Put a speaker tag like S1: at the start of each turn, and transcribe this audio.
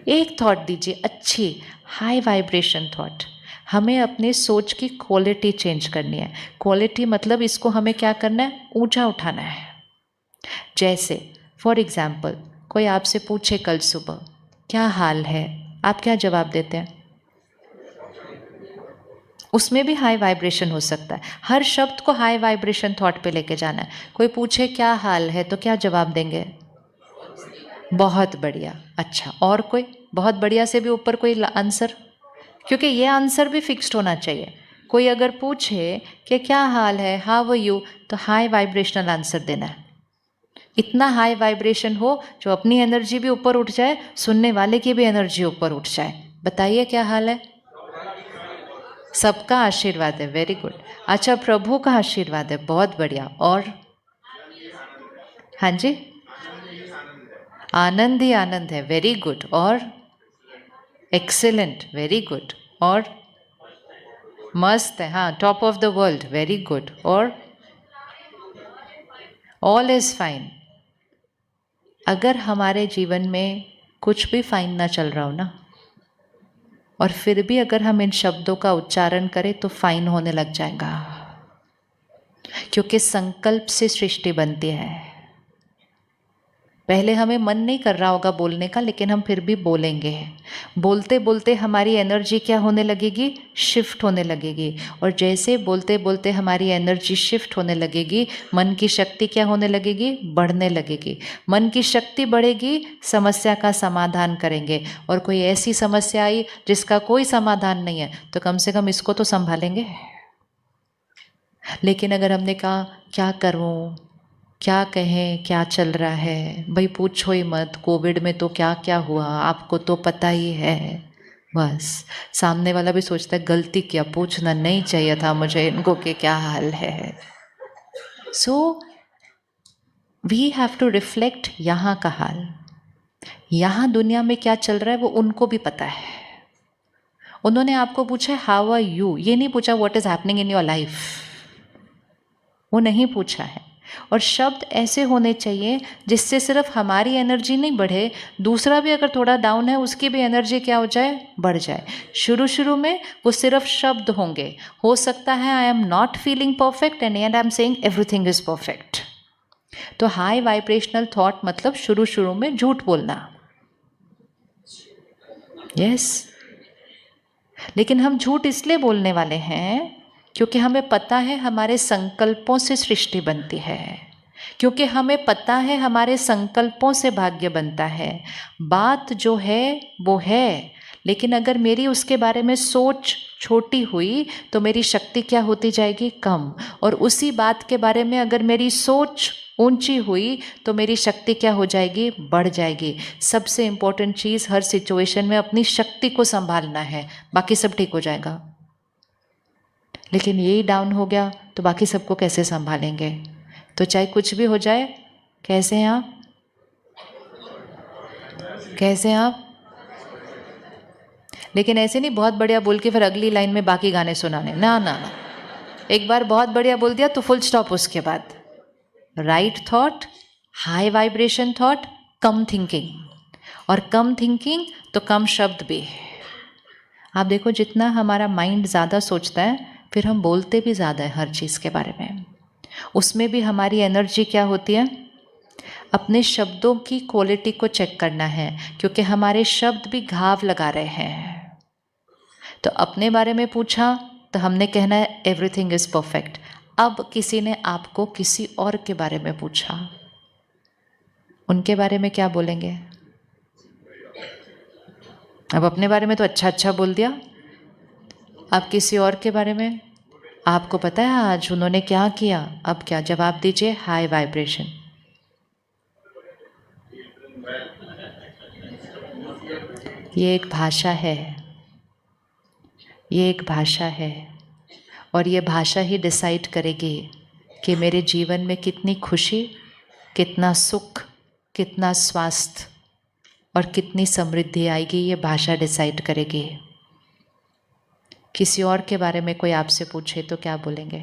S1: एक थॉट दीजिए, अच्छी हाई वाइब्रेशन थॉट। हमें अपनी सोच की क्वालिटी चेंज करनी है। क्वालिटी मतलब इसको हमें क्या करना है, ऊंचा उठाना है। जैसे फॉर एग्जाम्पल कोई आपसे पूछे कल सुबह क्या हाल है, आप क्या जवाब देते हैं? उसमें भी हाई वाइब्रेशन हो सकता है। हर शब्द को हाई वाइब्रेशन थॉट पे लेके जाना है। कोई पूछे क्या हाल है तो क्या जवाब देंगे? बहुत बढ़िया। अच्छा, और कोई बहुत बढ़िया से भी ऊपर कोई आंसर? क्योंकि ये आंसर भी फिक्स्ड होना चाहिए। कोई अगर पूछे कि क्या हाल है, हाउ आर यू, तो हाई वाइब्रेशनल आंसर देना है। इतना हाई वाइब्रेशन हो जो अपनी एनर्जी भी ऊपर उठ जाए, सुनने वाले की भी एनर्जी ऊपर उठ जाए। बताइए क्या हाल है? सबका आशीर्वाद है, वेरी गुड। अच्छा, प्रभु का आशीर्वाद है, बहुत बढ़िया। और हाँ जी, आनंद ही आनंद है, वेरी गुड। और एक्सेलेंट, वेरी गुड। और मस्त है, हाँ, top of the world, very good. और ऑल इज फाइन। अगर हमारे जीवन में कुछ भी फाइन ना चल रहा हो ना, और फिर भी अगर हम इन शब्दों का उच्चारण करें तो फाइन होने लग जाएगा। क्योंकि संकल्प से सृष्टि बनती है। पहले हमें मन नहीं कर रहा होगा बोलने का, लेकिन हम फिर भी बोलेंगे। बोलते बोलते हमारी एनर्जी क्या होने लगेगी, शिफ्ट होने लगेगी। और जैसे बोलते बोलते हमारी एनर्जी शिफ्ट होने लगेगी, मन की शक्ति क्या होने लगेगी, बढ़ने लगेगी। मन की शक्ति बढ़ेगी, समस्या का समाधान करेंगे। और कोई ऐसी समस्या आई जिसका कोई समाधान नहीं है, तो कम से कम इसको तो संभालेंगे। लेकिन अगर हमने कहा क्या करूं, क्या कहें, क्या चल रहा है, भाई पूछो ही मत, कोविड में तो क्या क्या हुआ आपको तो पता ही है, बस सामने वाला भी सोचता है गलती किया, पूछना नहीं चाहिए था मुझे इनको कि क्या हाल है। So we have to reflect यहाँ का हाल। यहाँ दुनिया में क्या चल रहा है वो उनको भी पता है। उन्होंने आपको पूछा हाउ आर यू, ये नहीं पूछा what is happening in your life, वो नहीं पूछा है। और शब्द ऐसे होने चाहिए जिससे सिर्फ हमारी एनर्जी नहीं बढ़े, दूसरा भी अगर थोड़ा डाउन है उसकी भी एनर्जी क्या हो जाए, बढ़ जाए। शुरू शुरू में वो सिर्फ शब्द होंगे। हो सकता है I am not feeling perfect and I am saying everything is perfect. तो हाई वाइब्रेशनल थॉट मतलब शुरू शुरू में झूठ बोलना। यस लेकिन हम झूठ इसलिए बोलने वाले हैं क्योंकि हमें पता है हमारे संकल्पों से सृष्टि बनती है, क्योंकि हमें पता है हमारे संकल्पों से भाग्य बनता है। बात जो है वो है, लेकिन अगर मेरी उसके बारे में सोच छोटी हुई तो मेरी शक्ति क्या होती जाएगी, कम। और उसी बात के बारे में अगर मेरी सोच ऊंची हुई तो मेरी शक्ति क्या हो जाएगी, बढ़ जाएगी। सबसे इम्पोर्टेंट चीज़ हर सिचुएशन में अपनी शक्ति को संभालना है, बाकी सब ठीक हो जाएगा। लेकिन यही डाउन हो गया तो बाकी सबको कैसे संभालेंगे? तो चाहे कुछ भी हो जाए, कैसे हैं आप, कैसे हैं आप? लेकिन ऐसे नहीं बहुत बढ़िया बोल के फिर अगली लाइन में बाकी गाने सुनाने, ना ना ना। एक बार बहुत बढ़िया बोल दिया तो फुल स्टॉप उसके बाद। Right thought, high vibration thought, कम थिंकिंग। और कम थिंकिंग तो कम शब्द भी। आप देखो जितना हमारा माइंड ज़्यादा सोचता है फिर हम बोलते भी ज़्यादा है हर चीज़ के बारे में। उसमें भी हमारी एनर्जी क्या होती है, अपने शब्दों की क्वालिटी को चेक करना है, क्योंकि हमारे शब्द भी घाव लगा रहे हैं। तो अपने बारे में पूछा तो हमने कहना है एवरीथिंग इज़ परफेक्ट। अब किसी ने आपको किसी और के बारे में पूछा, उनके बारे में क्या बोलेंगे? अब अपने बारे में तो अच्छा अच्छा बोल दिया, अब किसी और के बारे में, आपको पता है आज उन्होंने क्या किया, अब क्या जवाब दीजिए, हाई वाइब्रेशन। ये एक भाषा है, ये एक भाषा है, और ये भाषा ही डिसाइड करेगी कि मेरे जीवन में कितनी खुशी, कितना सुख, कितना स्वास्थ्य और कितनी समृद्धि आएगी। ये भाषा डिसाइड करेगी। किसी और के बारे में कोई आपसे पूछे तो क्या बोलेंगे?